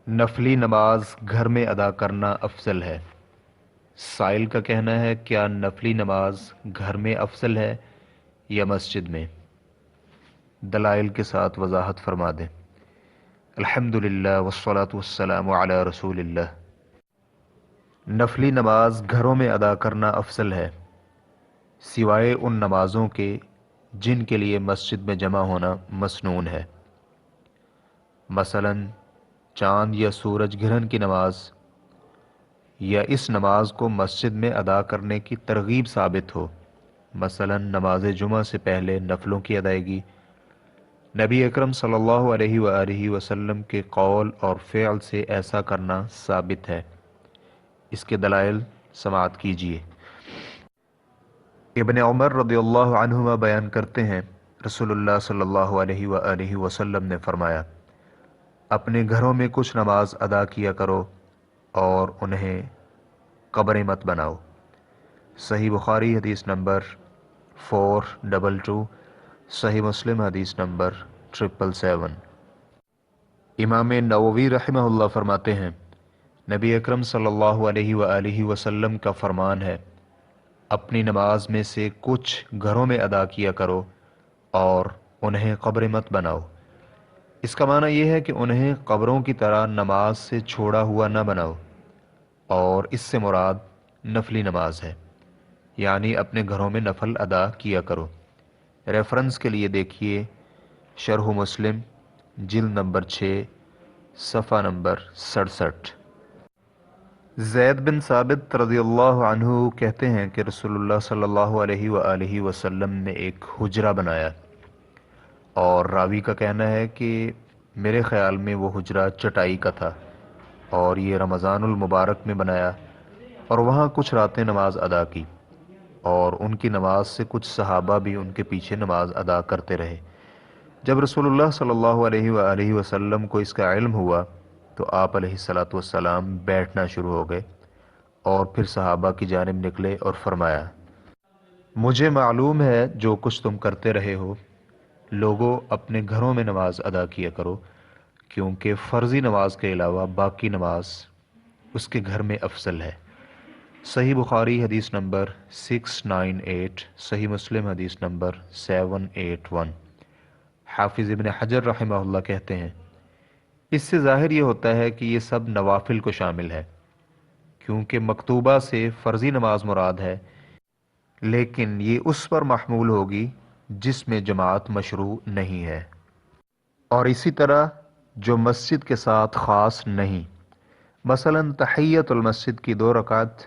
نفلی نماز گھر میں ادا کرنا افضل ہے۔ سائل کا کہنا ہے کیا نفلی نماز گھر میں افضل ہے یا مسجد میں؟ دلائل کے ساتھ وضاحت فرما دیں۔ الحمدللہ والصلاة والسلام علی رسول اللہ۔ نفلی نماز گھروں میں ادا کرنا افضل ہے، سوائے ان نمازوں کے جن کے لیے مسجد میں جمع ہونا مسنون ہے، مثلا چاند یا سورج گرہن کی نماز، یا اس نماز کو مسجد میں ادا کرنے کی ترغیب ثابت ہو، مثلا نماز جمعہ سے پہلے نفلوں کی ادائیگی۔ نبی اکرم صلی اللہ علیہ وآلہ وسلم کے قول اور فعل سے ایسا کرنا ثابت ہے۔ اس کے دلائل سماعت کیجیے۔ ابن عمر رضی اللہ عنہما بیان کرتے ہیں رسول اللہ صلی اللہ علیہ وآلہ وسلم نے فرمایا، اپنے گھروں میں کچھ نماز ادا کیا کرو اور انہیں قبریں مت بناؤ۔ صحیح بخاری حدیث نمبر 422، صحیح مسلم حدیث نمبر 777۔ امام نووی رحمہ اللہ فرماتے ہیں، نبی اکرم صلی اللہ علیہ وآلہ وسلم کا فرمان ہے، اپنی نماز میں سے کچھ گھروں میں ادا کیا کرو اور انہیں قبر مت بناؤ۔ اس کا معنی یہ ہے کہ انہیں قبروں کی طرح نماز سے چھوڑا ہوا نہ بناؤ، اور اس سے مراد نفلی نماز ہے، یعنی اپنے گھروں میں نفل ادا کیا کرو۔ ریفرنس کے لیے دیکھیے شرح مسلم جلد نمبر 6 صفحہ نمبر 67۔ زید بن ثابت رضی اللہ عنہ کہتے ہیں کہ رسول اللہ صلی اللہ علیہ وآلہ وسلم نے ایک حجرہ بنایا، اور راوی کا کہنا ہے کہ میرے خیال میں وہ حجرہ چٹائی کا تھا، اور یہ رمضان المبارک میں بنایا، اور وہاں کچھ راتیں نماز ادا کی، اور ان کی نماز سے کچھ صحابہ بھی ان کے پیچھے نماز ادا کرتے رہے۔ جب رسول اللہ صلی اللہ علیہ وآلہ وسلم کو اس کا علم ہوا تو آپ علیہ الصلاۃ والسلام بیٹھنا شروع ہو گئے، اور پھر صحابہ کی جانب نکلے اور فرمایا، مجھے معلوم ہے جو کچھ تم کرتے رہے ہو، لوگوں اپنے گھروں میں نماز ادا کیا کرو، کیونکہ فرضی نماز کے علاوہ باقی نماز اس کے گھر میں افضل ہے۔ صحیح بخاری حدیث نمبر 698، صحیح مسلم حدیث نمبر 781۔ حافظ ابن حجر رحمہ اللہ کہتے ہیں، اس سے ظاہر یہ ہوتا ہے کہ یہ سب نوافل کو شامل ہے، کیونکہ مکتوبہ سے فرضی نماز مراد ہے، لیکن یہ اس پر محمول ہوگی جس میں جماعت مشروع نہیں ہے، اور اسی طرح جو مسجد کے ساتھ خاص نہیں، مثلا تحیت المسجد کی 2 رکعت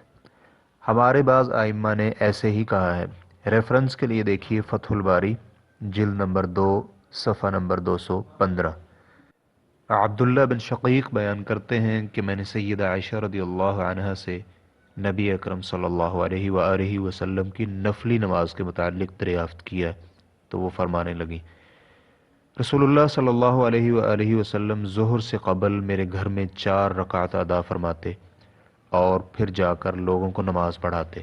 ہمارے بعض ائمہ نے ایسے ہی کہا ہے۔ ریفرنس کے لیے دیکھیے فتح الباری جلد نمبر 2 صفحہ نمبر 215۔ عبداللہ بن شقیق بیان کرتے ہیں کہ میں نے سیدہ عائشہ رضی اللہ عنہا سے نبی اکرم صلی اللہ علیہ وآلہ وسلم کی نفلی نماز کے متعلق دریافت کیا، تو وہ فرمانے لگیں، رسول اللہ صلی اللہ علیہ وآلہ وسلم ظہر سے قبل میرے گھر میں 4 رکعت ادا فرماتے، اور پھر جا کر لوگوں کو نماز پڑھاتے،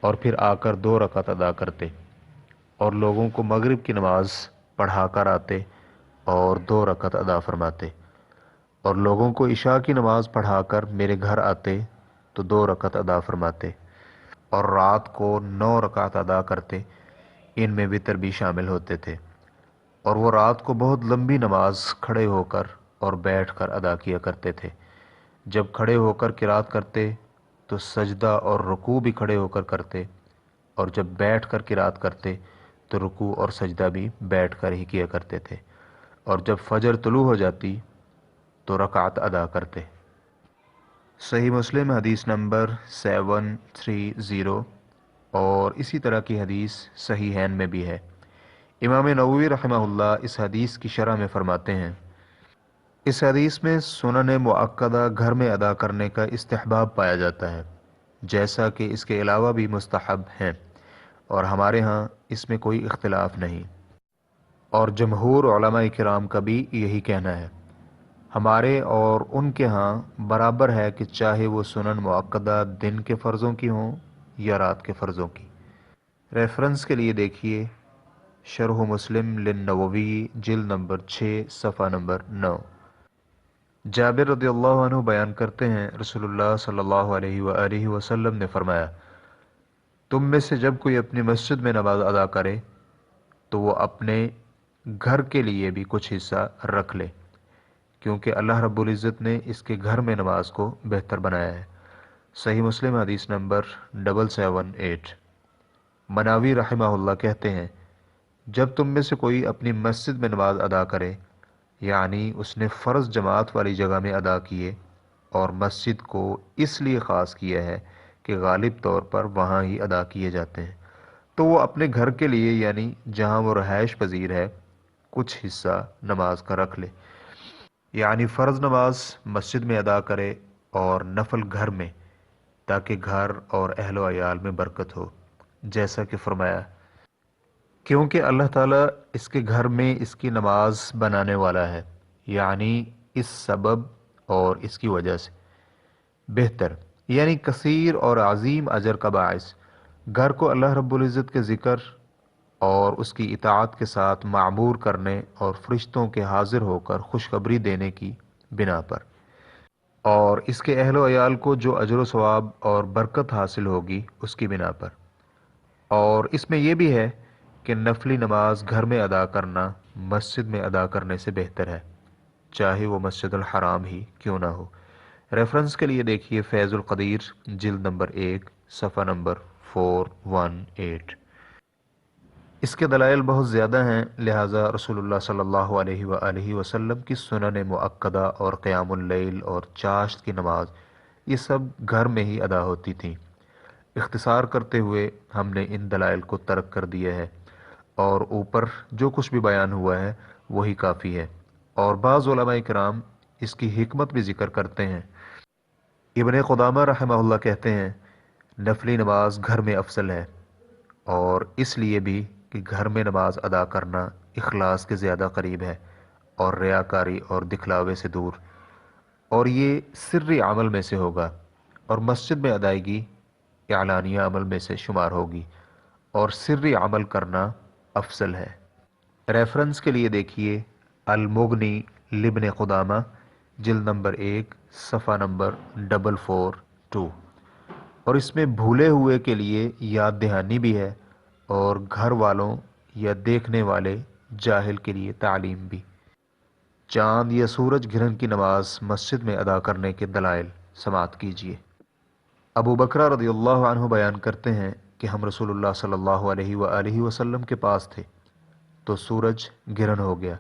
اور پھر آ کر 2 رکعت ادا کرتے، اور لوگوں کو مغرب کی نماز پڑھا کر آتے اور 2 رکعت ادا فرماتے، اور لوگوں کو عشاء کی نماز پڑھا کر میرے گھر آتے تو 2 رکعت ادا فرماتے، اور رات کو 9 رکعت ادا کرتے، ان میں وتر بھی شامل ہوتے تھے، اور وہ رات کو بہت لمبی نماز کھڑے ہو کر اور بیٹھ کر ادا کیا کرتے تھے۔ جب کھڑے ہو کر قرات کرتے تو سجدہ اور رکوع بھی کھڑے ہو کر کرتے، اور جب بیٹھ کر قرات کرتے تو رکوع اور سجدہ بھی بیٹھ کر ہی کیا کرتے تھے، اور جب فجر طلوع ہو جاتی تو رکعت ادا کرتے۔ صحیح مسلم حدیث نمبر 730، اور اسی طرح کی حدیث صحیحین میں بھی ہے۔ امام نووی رحمہ اللہ اس حدیث کی شرح میں فرماتے ہیں، اس حدیث میں سنن مؤکدہ گھر میں ادا کرنے کا استحباب پایا جاتا ہے، جیسا کہ اس کے علاوہ بھی مستحب ہیں، اور ہمارے ہاں اس میں کوئی اختلاف نہیں، اور جمہور علماء کرام کا بھی یہی کہنا ہے۔ ہمارے اور ان کے ہاں برابر ہے کہ چاہے وہ سنن مؤکدہ دن کے فرضوں کی ہوں یا رات کے فرضوں کی۔ ریفرنس کے لیے دیکھیے شرح مسلم للنووی جلد نمبر 6 صفحہ نمبر 9۔ जाबिर रदियल्लाहु अन्हु बयान करते हैं रसूलुल्लाह सल्लल्लाहु अलैहि वसल्लम ने फरमाया, तुम में से जब कोई अपनी मस्जिद में नमाज अदा करे तो वो अपने घर के लिए भी कुछ हिस्सा रख ले, क्योंकि अल्लाह रब्बुल इज़्ज़त ने इसके घर में नमाज को बेहतर बनाया है। सही मुस्लिम हदीस नंबर 778। मनावी रहमहुल्लाह कहते हैं, जब तुम में से कोई अपनी मस्जिद में नमाज अदा करे, यानी उसने फ़र्ज़ जमात वाली जगह में अदा किए और मस्जिद को इसलिए ख़ास किया है कि गालिब तौर पर वहाँ ही अदा किए जाते हैं, तो वो अपने घर के लिए यानी जहाँ वो रहायश पजीर है कुछ हिस्सा नमाज का रख ले, यानी फ़र्ज़ नमाज मस्जिद में अदा करे और नफल घर में, ताकि घर और अहलो अयाल में बरकत हो, जैसा कि फरमाया, क्योंकि अल्लाह ताला इसके घर में इसकी नमाज बनाने वाला है, यानी इस सबब और इसकी वजह से बेहतर यानी कसीर और अजीम अजर का बायस घर को अल्लाह रब्बुल इज़्ज़त के ज़िक्र और उसकी इताअत के साथ मामूर करने और फरिश्तों के हाजिर होकर खुशखबरी देने की बिना पर, और इसके अहलो अयाल को जो अजर सवाब और बरकत हासिल होगी उसकी बिना पर। और इसमें यह भी है कि नफली नमाज घर में अदा करना मस्जिद में अदा करने से बेहतर है, चाहे वो मस्जिदुल हराम ही क्यों ना हो। रेफरेंस के लिए देखिए फैज़ुल क़दीर जिल्द नंबर 1 सफ़ा नंबर 418। इसके दलाइल बहुत ज़्यादा हैं, लिहाजा रसूलुल्लाह सल्लल्लाहु अलैहि वसल्लम की सुनन मुअक्कदा और क़यामुल लैल और चाश्त की नमाज ये सब घर में ही अदा होती थीं। इख्तिसार करते हुए हमने इन दलाइल को तर्क कर दिया है और ऊपर जो कुछ भी बयान हुआ है वही काफ़ी है। और बाज़ उलमाए किराम इसकी हिकमत भी ज़िक्र करते हैं। इब्ने क़ुदामा रहमहुल्लाह कहते हैं, नफली नमाज घर में अफसल है, और इसलिए भी कि घर में नमाज अदा करना इखलास के ज़्यादा करीब है और रियाकारी और दिखलावे से दूर, और ये सिर्री अमल में से होगा, और मस्जिद में अदायगी एलानिया अमल में से शुमार होगी, और सिर्री अमल करना अफसल है। रेफरेंस के लिए देखिए अल मुगनी लिब्ने क़ुदामा जिल्द नंबर 1 सफ़ा नंबर 442। और इसमें भूले हुए के लिए याद दहानी भी है और घर वालों या देखने वाले जाहिल के लिए तालीम भी। चाँद या सूरज ग्रहण की नमाज मस्जिद में अदा करने के दलाइल समात कीजिए। अबू बकरा रदियल्लाहु अन्हु बयान करते हैं कि हम रसूलुल्लाह सल्लल्लाहु अलैहि वसल्लम के पास थे तो सूरज ग्रहण हो गया।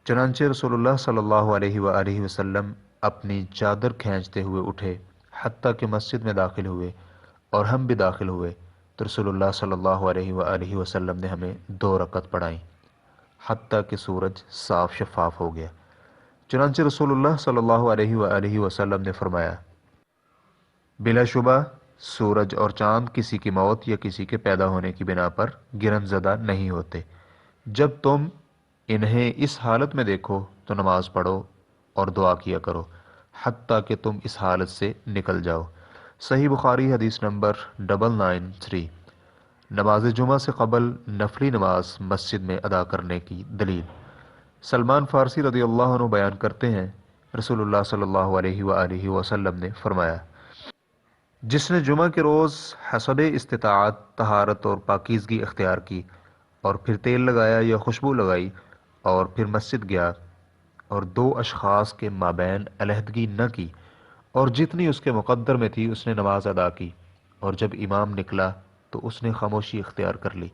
चनांचे रसूलुल्लाह सल्लल्लाहु अलैहि वसल्लम अपनी चादर खींचते हुए उठे हत्ता कि मस्जिद में दाखिल हुए और हम भी दाखिल हुए, तो रसूलुल्लाह सल्लल्लाहु अलैहि वसल्लम ने हमें 2 रकत पढ़ाई हत्ता कि सूरज साफ शफाफ हो गया। चनांचे रसूलुल्लाह सल्लल्लाहु अलैहि वसल्लम ने फरमाया, बिलाशुबा सूरज और चाँद किसी की मौत या किसी के पैदा होने की बिना पर गिरन ज़दा नहीं होते। जब तुम इन्हें इस हालत में देखो तो नमाज पढ़ो और दुआ किया करो हत्ता कि तुम इस हालत से निकल जाओ। सही बुखारी हदीस नंबर 993। नमाज जुमा से कबल नफली नमाज मस्जिद में अदा करने की दलील। सलमान फ़ारसी रदियल्लाहु अन्हु बयान करते हैं, रसूलुल्लाह सल्लल्लाहु अलैहि वसल्लम ने फरमाया, जिसने जुमा के रोज़ हसब इस्तिताअत तहारत और पाकीज़गी इख्तियार की और फिर तेल लगाया या खुशबू लगाई और फिर मस्जिद गया और 2 अशख़ास के माबैन अलहदगी न की और जितनी उसके मुक़द्दर में थी उसने नमाज अदा की, और जब इमाम निकला तो उसने खामोशी इख्तियार कर ली,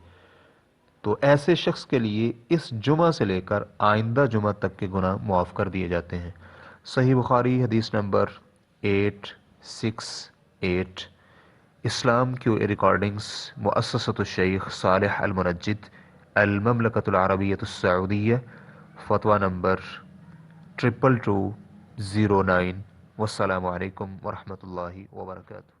तो ऐसे शख्स के लिए इस जुमा से लेकर आइंदा जुमा तक के गुनाह मुआफ़ कर दिए जाते हैं। सही बुखारी हदीस नंबर 868। इस्लाम की रिकॉर्डिंग्स मुअस्ससतुश शेख सालेह अल मुनज्जिद अल ममलकतुल अरबिय्यतुस सऊदिय्या फतवा नंबर 22209। वस्सलामु अलैकुम वरहमतुल्लाहि वबरकातुहू।